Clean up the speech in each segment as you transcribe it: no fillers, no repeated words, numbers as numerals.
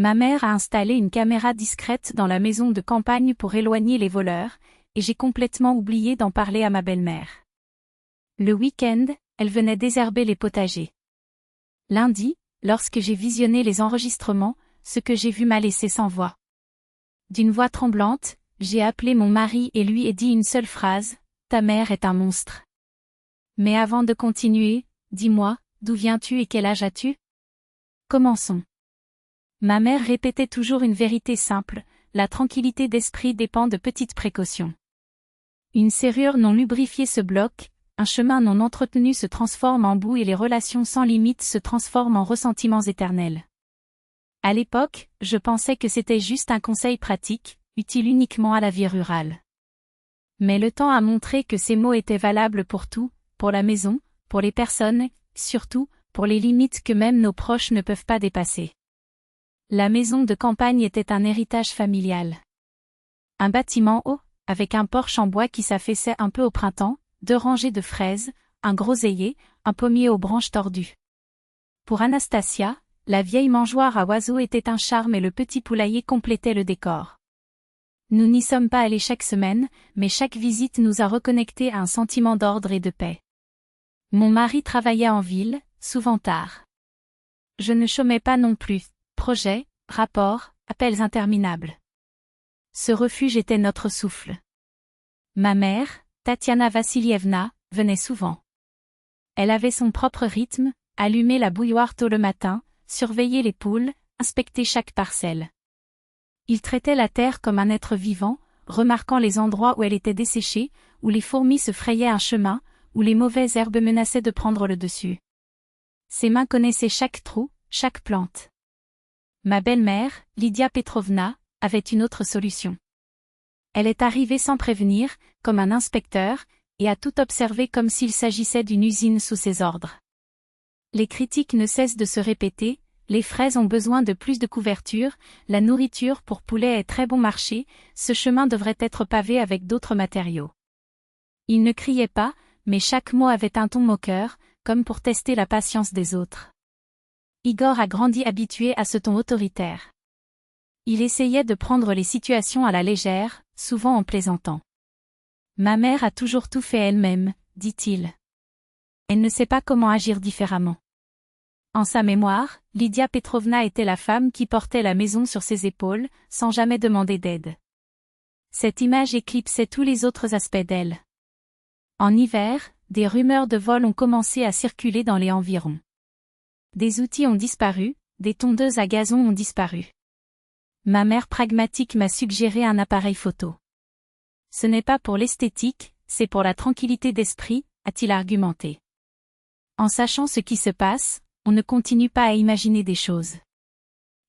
Ma mère a installé une caméra discrète dans la maison de campagne pour éloigner les voleurs, et j'ai complètement oublié d'en parler à ma belle-mère. Le week-end, elle venait désherber les potagers. Lundi, lorsque j'ai visionné les enregistrements, ce que j'ai vu m'a laissé sans voix. D'une voix tremblante, j'ai appelé mon mari et lui ai dit une seule phrase, « Ta mère est un monstre. » Mais avant de continuer, dis-moi, d'où viens-tu et quel âge as-tu? Commençons. Ma mère répétait toujours une vérité simple, la tranquillité d'esprit dépend de petites précautions. Une serrure non lubrifiée se bloque, un chemin non entretenu se transforme en boue et les relations sans limite se transforment en ressentiments éternels. À l'époque, je pensais que c'était juste un conseil pratique, utile uniquement à la vie rurale. Mais le temps a montré que ces mots étaient valables pour tout, pour la maison, pour les personnes, surtout, pour les limites que même nos proches ne peuvent pas dépasser. La maison de campagne était un héritage familial. Un bâtiment haut, avec un porche en bois qui s'affaissait un peu au printemps, 2 rangées de fraises, un groseillier, un pommier aux branches tordues. Pour Anastasia, la vieille mangeoire à oiseaux était un charme et le petit poulailler complétait le décor. Nous n'y sommes pas allés chaque semaine, mais chaque visite nous a reconnectés à un sentiment d'ordre et de paix. Mon mari travaillait en ville, souvent tard. Je ne chômais pas non plus, projets, rapports, appels interminables. Ce refuge était notre souffle. Ma mère, Tatiana Vassilievna, venait souvent. Elle avait son propre rythme, allumer la bouilloire tôt le matin, surveiller les poules, inspecter chaque parcelle. Il traitait la terre comme un être vivant, remarquant les endroits où elle était desséchée, où les fourmis se frayaient un chemin, où les mauvaises herbes menaçaient de prendre le dessus. Ses mains connaissaient chaque trou, chaque plante. Ma belle-mère, Lydia Petrovna, avait une autre solution. Elle est arrivée sans prévenir, comme un inspecteur, et a tout observé comme s'il s'agissait d'une usine sous ses ordres. Les critiques ne cessent de se répéter, les fraises ont besoin de plus de couverture, la nourriture pour poulets est très bon marché, ce chemin devrait être pavé avec d'autres matériaux. Il ne criait pas, mais chaque mot avait un ton moqueur, comme pour tester la patience des autres. Igor a grandi habitué à ce ton autoritaire. Il essayait de prendre les situations à la légère, souvent en plaisantant. Ma mère a toujours tout fait elle-même, dit-il. Elle ne sait pas comment agir différemment. En sa mémoire, Lydia Petrovna était la femme qui portait la maison sur ses épaules, sans jamais demander d'aide. Cette image éclipsait tous les autres aspects d'elle. En hiver, des rumeurs de vol ont commencé à circuler dans les environs. Des outils ont disparu, des tondeuses à gazon ont disparu. Ma mère pragmatique m'a suggéré un appareil photo. Ce n'est pas pour l'esthétique, c'est pour la tranquillité d'esprit, a-t-il argumenté. En sachant ce qui se passe, on ne continue pas à imaginer des choses.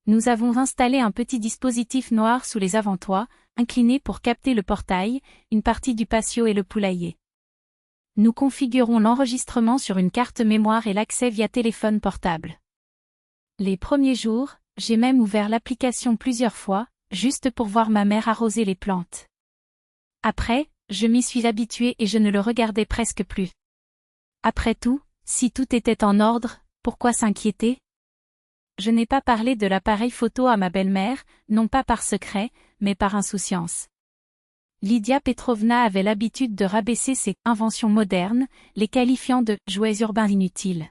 Nous avons installé un petit dispositif noir sous les avant-toits, incliné pour capter le portail, une partie du patio et le poulailler. Nous configurons l'enregistrement sur une carte mémoire et l'accès via téléphone portable. Les premiers jours, j'ai même ouvert l'application plusieurs fois, juste pour voir ma mère arroser les plantes. Après, je m'y suis habituée et je ne le regardais presque plus. Après tout, si tout était en ordre, pourquoi s'inquiéter? Je n'ai pas parlé de l'appareil photo à ma belle-mère, non pas par secret, mais par insouciance. Lydia Petrovna avait l'habitude de rabaisser ses inventions modernes, les qualifiant de « jouets urbains inutiles ».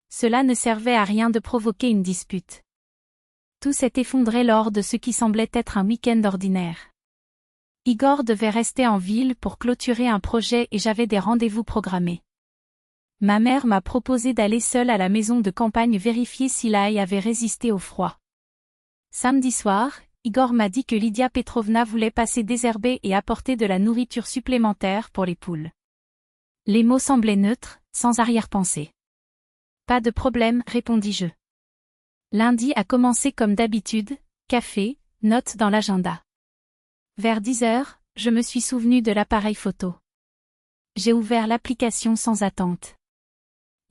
Cela ne servait à rien de provoquer une dispute. Tout s'est effondré lors de ce qui semblait être un week-end ordinaire. Igor devait rester en ville pour clôturer un projet et j'avais des rendez-vous programmés. Ma mère m'a proposé d'aller seule à la maison de campagne vérifier si l'ail avait résisté au froid. Samedi soir, Igor m'a dit que Lydia Petrovna voulait passer désherber et apporter de la nourriture supplémentaire pour les poules. Les mots semblaient neutres, sans arrière-pensée. Pas de problème, répondis-je. Lundi a commencé comme d'habitude, café, notes dans l'agenda. Vers 10 heures, je me suis souvenu de l'appareil photo. J'ai ouvert l'application sans attente.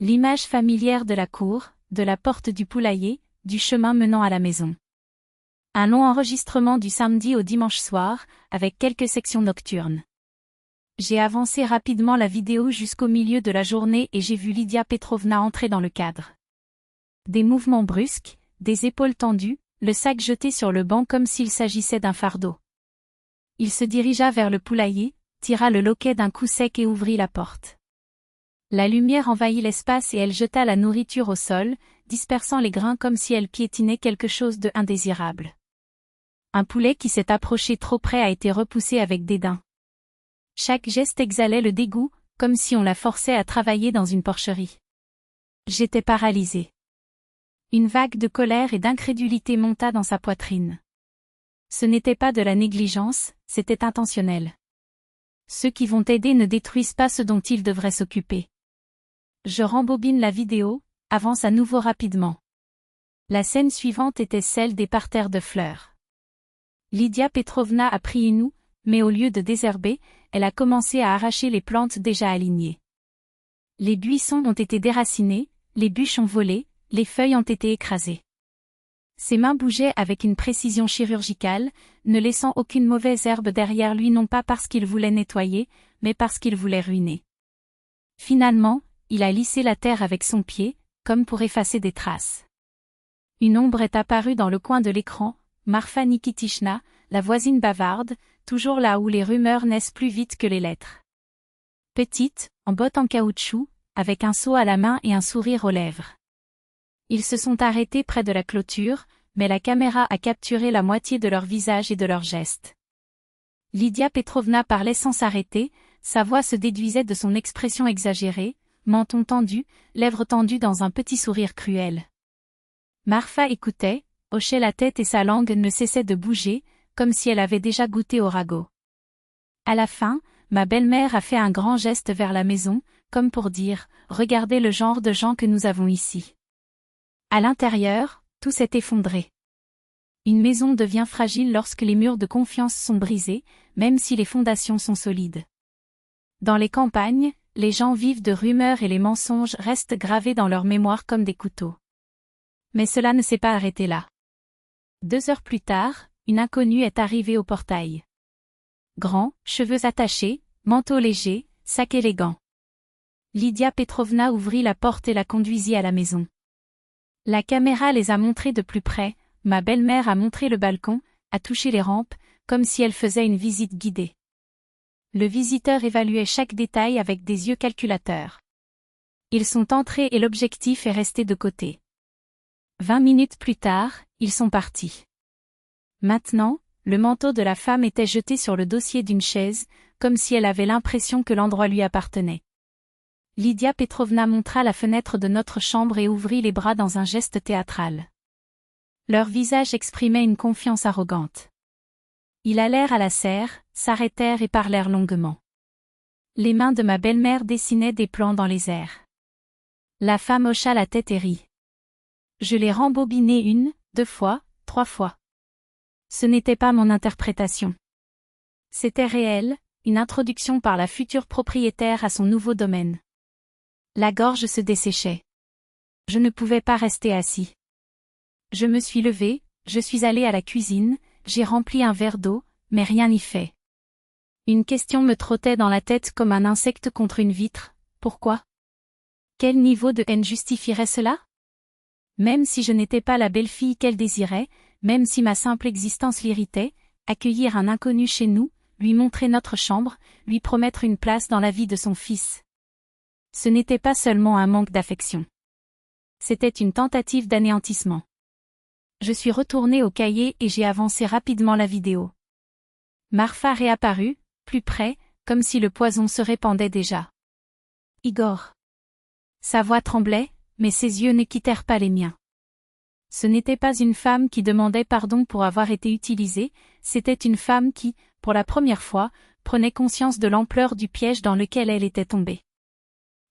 L'image familière de la cour, de la porte du poulailler, du chemin menant à la maison. Un long enregistrement du samedi au dimanche soir, avec quelques sections nocturnes. J'ai avancé rapidement la vidéo jusqu'au milieu de la journée et j'ai vu Lydia Petrovna entrer dans le cadre. Des mouvements brusques, des épaules tendues, le sac jeté sur le banc comme s'il s'agissait d'un fardeau. Il se dirigea vers le poulailler, tira le loquet d'un coup sec et ouvrit la porte. La lumière envahit l'espace et elle jeta la nourriture au sol, dispersant les grains comme si elle piétinait quelque chose de indésirable. Un poulet qui s'est approché trop près a été repoussé avec dédain. Chaque geste exhalait le dégoût, comme si on la forçait à travailler dans une porcherie. J'étais paralysée. Une vague de colère et d'incrédulité monta dans sa poitrine. Ce n'était pas de la négligence, c'était intentionnel. Ceux qui vont aider ne détruisent pas ce dont ils devraient s'occuper. Je rembobine la vidéo, avance à nouveau rapidement. La scène suivante était celle des parterres de fleurs. Lydia Petrovna a pris une houe, mais au lieu de désherber, elle a commencé à arracher les plantes déjà alignées. Les buissons ont été déracinés, les bûches ont volé, les feuilles ont été écrasées. Ses mains bougeaient avec une précision chirurgicale, ne laissant aucune mauvaise herbe derrière lui non pas parce qu'il voulait nettoyer, mais parce qu'il voulait ruiner. Finalement, il a lissé la terre avec son pied, comme pour effacer des traces. Une ombre est apparue dans le coin de l'écran, Marfa Nikitishna, la voisine bavarde, toujours là où les rumeurs naissent plus vite que les lettres. Petite, en bottes en caoutchouc, avec un seau à la main et un sourire aux lèvres. Ils se sont arrêtés près de la clôture, mais la caméra a capturé la moitié de leur visage et de leurs gestes. Lydia Petrovna parlait sans s'arrêter, sa voix se déduisait de son expression exagérée, menton tendu, lèvres tendues dans un petit sourire cruel. Marfa écoutait, hochait la tête et sa langue ne cessait de bouger, comme si elle avait déjà goûté au ragot. À la fin, ma belle-mère a fait un grand geste vers la maison, comme pour dire « Regardez le genre de gens que nous avons ici ». À l'intérieur, tout s'est effondré. Une maison devient fragile lorsque les murs de confiance sont brisés, même si les fondations sont solides. Dans les campagnes, les gens vivent de rumeurs et les mensonges restent gravés dans leur mémoire comme des couteaux. Mais cela ne s'est pas arrêté là. 2 heures plus tard, une inconnue est arrivée au portail. Grand, cheveux attachés, manteau léger, sac élégant. Lydia Petrovna ouvrit la porte et la conduisit à la maison. La caméra les a montrés de plus près, ma belle-mère a montré le balcon, a touché les rampes, comme si elle faisait une visite guidée. Le visiteur évaluait chaque détail avec des yeux calculateurs. Ils sont entrés et l'objectif est resté de côté. 20 minutes plus tard, ils sont partis. Maintenant, le manteau de la femme était jeté sur le dossier d'une chaise, comme si elle avait l'impression que l'endroit lui appartenait. Lydia Petrovna montra la fenêtre de notre chambre et ouvrit les bras dans un geste théâtral. Leur visage exprimait une confiance arrogante. Ils allèrent à la serre, s'arrêtèrent et parlèrent longuement. Les mains de ma belle-mère dessinaient des plans dans les airs. La femme hocha la tête et rit. Je l'ai rembobiné 1, 2 fois, 3 fois. Ce n'était pas mon interprétation. C'était réel, une introduction par la future propriétaire à son nouveau domaine. La gorge se desséchait. Je ne pouvais pas rester assis. Je me suis levée, je suis allée à la cuisine, j'ai rempli un verre d'eau, mais rien n'y fait. Une question me trottait dans la tête comme un insecte contre une vitre, pourquoi? Quel niveau de haine justifierait cela? Même si je n'étais pas la belle-fille qu'elle désirait, même si ma simple existence l'irritait, accueillir un inconnu chez nous, lui montrer notre chambre, lui promettre une place dans la vie de son fils. Ce n'était pas seulement un manque d'affection. C'était une tentative d'anéantissement. Je suis retournée au cahier et j'ai avancé rapidement la vidéo. Marfa réapparut, plus près, comme si le poison se répandait déjà. Igor. Sa voix tremblait, mais ses yeux ne quittèrent pas les miens. Ce n'était pas une femme qui demandait pardon pour avoir été utilisée, c'était une femme qui, pour la première fois, prenait conscience de l'ampleur du piège dans lequel elle était tombée.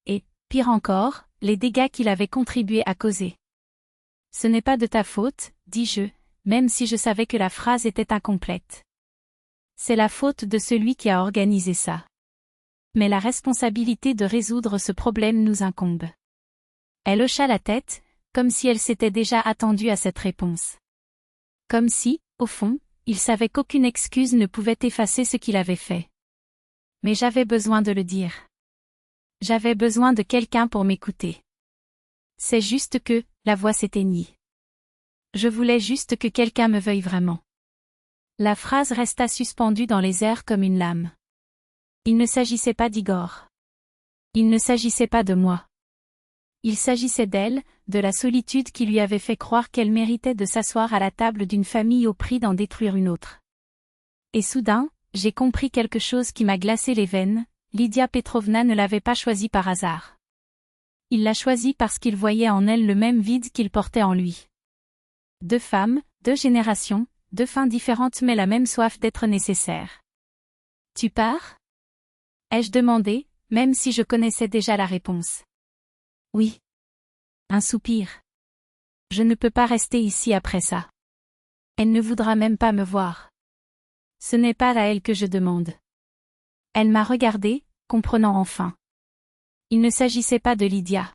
Et, pire encore, les dégâts qu'il avait contribué à causer. Ce n'est pas de ta faute, dis-je, même si je savais que la phrase était incomplète. C'est la faute de celui qui a organisé ça. Mais la responsabilité de résoudre ce problème nous incombe. Elle hocha la tête, comme si elle s'était déjà attendue à cette réponse. Comme si, au fond, il savait qu'aucune excuse ne pouvait effacer ce qu'il avait fait. Mais j'avais besoin de le dire. J'avais besoin de quelqu'un pour m'écouter. C'est juste que, la voix s'éteignit. Je voulais juste que quelqu'un me veuille vraiment. La phrase resta suspendue dans les airs comme une lame. Il ne s'agissait pas d'Igor. Il ne s'agissait pas de moi. Il s'agissait d'elle, de la solitude qui lui avait fait croire qu'elle méritait de s'asseoir à la table d'une famille au prix d'en détruire une autre. Et soudain, j'ai compris quelque chose qui m'a glacé les veines, Lydia Petrovna ne l'avait pas choisie par hasard. Il l'a choisie parce qu'il voyait en elle le même vide qu'il portait en lui. Deux femmes, deux générations, deux fins différentes mais la même soif d'être nécessaire. Tu pars ? Ai-je demandé, même si je connaissais déjà la réponse. Oui. Un soupir. Je ne peux pas rester ici après ça. Elle ne voudra même pas me voir. Ce n'est pas à elle que je demande. Elle m'a regardé, comprenant enfin. Il ne s'agissait pas de Lydia.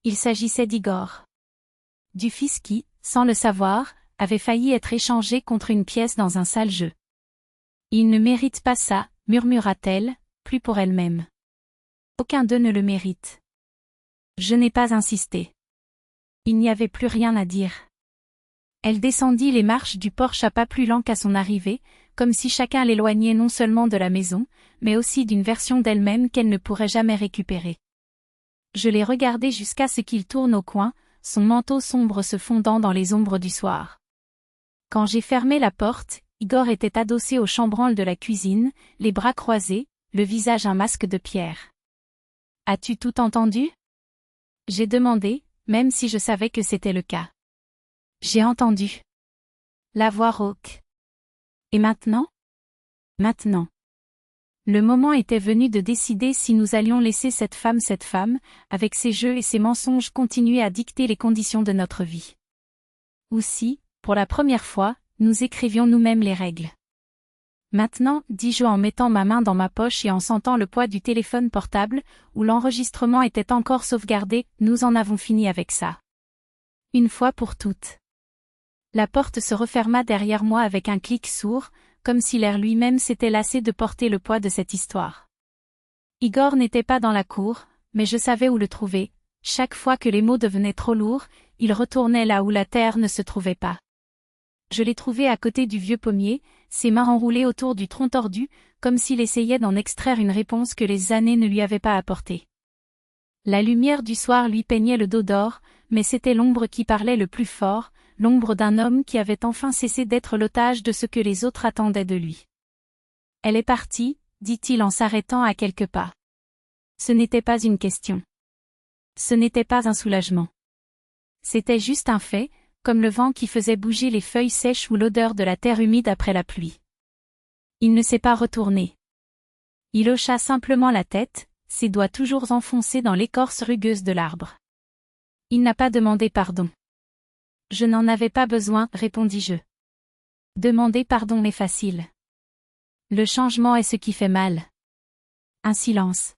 Il s'agissait d'Igor. Du fils qui, sans le savoir, avait failli être échangé contre une pièce dans un sale jeu. Il ne mérite pas ça, murmura-t-elle, plus pour elle-même. Aucun d'eux ne le mérite. Je n'ai pas insisté. Il n'y avait plus rien à dire. Elle descendit les marches du porche à pas plus lents qu'à son arrivée, comme si chacun l'éloignait non seulement de la maison, mais aussi d'une version d'elle-même qu'elle ne pourrait jamais récupérer. Je l'ai regardé jusqu'à ce qu'il tourne au coin, son manteau sombre se fondant dans les ombres du soir. Quand j'ai fermé la porte, Igor était adossé au chambranle de la cuisine, les bras croisés, le visage un masque de pierre. « As-tu tout entendu ?» J'ai demandé, même si je savais que c'était le cas. J'ai entendu. La voix rauque. Et maintenant ? Maintenant. Le moment était venu de décider si nous allions laisser cette femme, avec ses jeux et ses mensonges continuer à dicter les conditions de notre vie. Ou si, pour la première fois, nous écrivions nous-mêmes les règles. Maintenant, dis-je en mettant ma main dans ma poche et en sentant le poids du téléphone portable, où l'enregistrement était encore sauvegardé, nous en avons fini avec ça. Une fois pour toutes. La porte se referma derrière moi avec un clic sourd, comme si l'air lui-même s'était lassé de porter le poids de cette histoire. Igor n'était pas dans la cour, mais je savais où le trouver. Chaque fois que les mots devenaient trop lourds, il retournait là où la terre ne se trouvait pas. Je l'ai trouvé à côté du vieux pommier, ses mains enroulées autour du tronc tordu, comme s'il essayait d'en extraire une réponse que les années ne lui avaient pas apportée. La lumière du soir lui peignait le dos d'or, mais c'était l'ombre qui parlait le plus fort, l'ombre d'un homme qui avait enfin cessé d'être l'otage de ce que les autres attendaient de lui. « Elle est partie », dit-il en s'arrêtant à quelques pas. Ce n'était pas une question. Ce n'était pas un soulagement. C'était juste un fait, comme le vent qui faisait bouger les feuilles sèches ou l'odeur de la terre humide après la pluie. Il ne s'est pas retourné. Il hocha simplement la tête, ses doigts toujours enfoncés dans l'écorce rugueuse de l'arbre. Il n'a pas demandé pardon. Je n'en avais pas besoin, répondis-je. Demander pardon est facile. Le changement est ce qui fait mal. Un silence.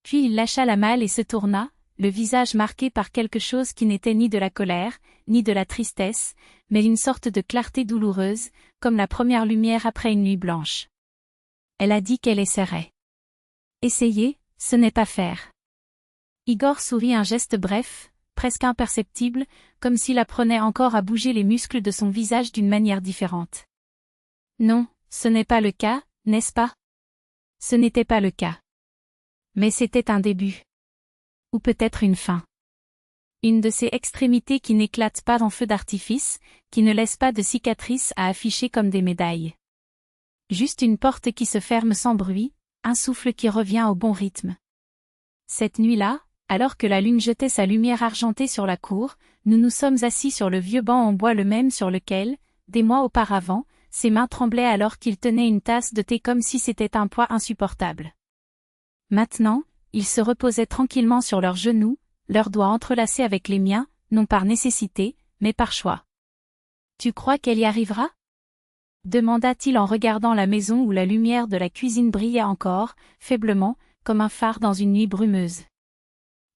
Puis il lâcha la malle et se tourna, le visage marqué par quelque chose qui n'était ni de la colère, ni de la tristesse, mais une sorte de clarté douloureuse, comme la première lumière après une nuit blanche. Elle a dit qu'elle essaierait. Essayer, ce n'est pas faire. Igor sourit un geste bref, presque imperceptible, comme s'il apprenait encore à bouger les muscles de son visage d'une manière différente. Non, ce n'est pas le cas, n'est-ce pas? Ce n'était pas le cas. Mais c'était un début. Ou peut-être une fin. Une de ces extrémités qui n'éclatent pas en feu d'artifice, qui ne laissent pas de cicatrices à afficher comme des médailles. Juste une porte qui se ferme sans bruit, un souffle qui revient au bon rythme. Cette nuit-là, alors que la lune jetait sa lumière argentée sur la cour, nous nous sommes assis sur le vieux banc en bois le même sur lequel, des mois auparavant, ses mains tremblaient alors qu'il tenait une tasse de thé comme si c'était un poids insupportable. Maintenant, ils se reposaient tranquillement sur leurs genoux, leurs doigts entrelacés avec les miens, non par nécessité, mais par choix. « Tu crois qu'elle y arrivera ?» demanda-t-il en regardant la maison où la lumière de la cuisine brillait encore, faiblement, comme un phare dans une nuit brumeuse.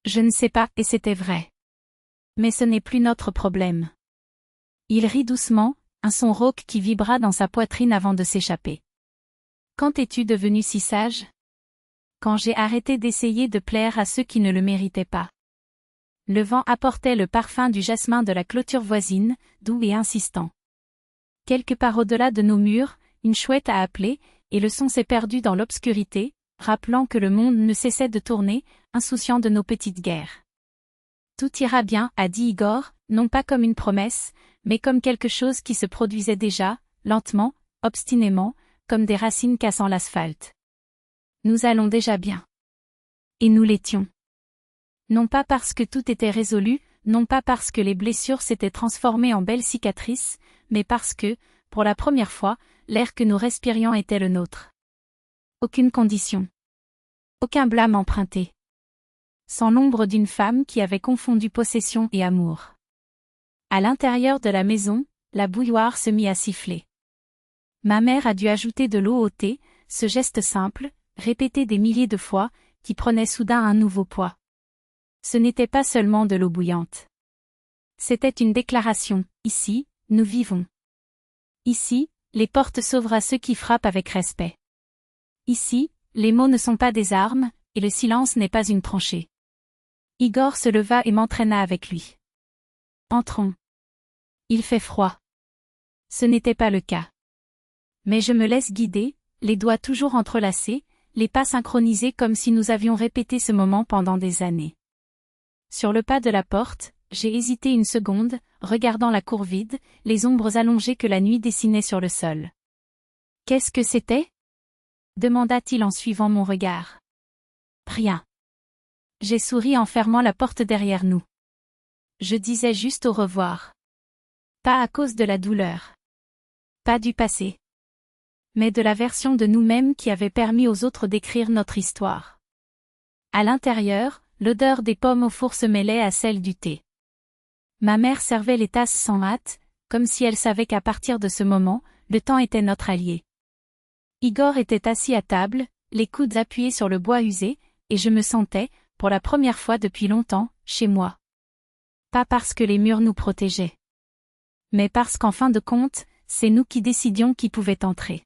Je ne sais pas, et c'était vrai. Mais ce n'est plus notre problème. Il rit doucement, un son rauque qui vibra dans sa poitrine avant de s'échapper. Quand es-tu devenu si sage? Quand j'ai arrêté d'essayer de plaire à ceux qui ne le méritaient pas. Le vent apportait le parfum du jasmin de la clôture voisine, doux et insistant. Quelque part au-delà de nos murs, une chouette a appelé, et le son s'est perdu dans l'obscurité, rappelant que le monde ne cessait de tourner, insouciant de nos petites guerres. Tout ira bien, a dit Igor, non pas comme une promesse, mais comme quelque chose qui se produisait déjà, lentement, obstinément, comme des racines cassant l'asphalte. Nous allons déjà bien. Et nous l'étions. Non pas parce que tout était résolu, non pas parce que les blessures s'étaient transformées en belles cicatrices, mais parce que, pour la première fois, l'air que nous respirions était le nôtre. Aucune condition. Aucun blâme emprunté. Sans l'ombre d'une femme qui avait confondu possession et amour. À l'intérieur de la maison, la bouilloire se mit à siffler. Ma mère a dû ajouter de l'eau au thé, ce geste simple, répété des milliers de fois, qui prenait soudain un nouveau poids. Ce n'était pas seulement de l'eau bouillante. C'était une déclaration, ici, nous vivons. Ici, les portes s'ouvrent à ceux qui frappent avec respect. Ici, les mots ne sont pas des armes, et le silence n'est pas une tranchée. Igor se leva et m'entraîna avec lui. Entrons. Il fait froid. Ce n'était pas le cas. Mais je me laisse guider, les doigts toujours entrelacés, les pas synchronisés comme si nous avions répété ce moment pendant des années. Sur le pas de la porte, j'ai hésité une seconde, regardant la cour vide, les ombres allongées que la nuit dessinait sur le sol. Qu'est-ce que c'était ? Demanda-t-il en suivant mon regard. Rien. J'ai souri en fermant la porte derrière nous. Je disais juste au revoir. Pas à cause de la douleur. Pas du passé. Mais de la version de nous-mêmes qui avait permis aux autres d'écrire notre histoire. À l'intérieur, l'odeur des pommes au four se mêlait à celle du thé. Ma mère servait les tasses sans hâte, comme si elle savait qu'à partir de ce moment, le temps était notre allié. Igor était assis à table, les coudes appuyés sur le bois usé, et je me sentais, pour la première fois depuis longtemps, chez moi. Pas parce que les murs nous protégeaient. Mais parce qu'en fin de compte, c'est nous qui décidions qui pouvait entrer.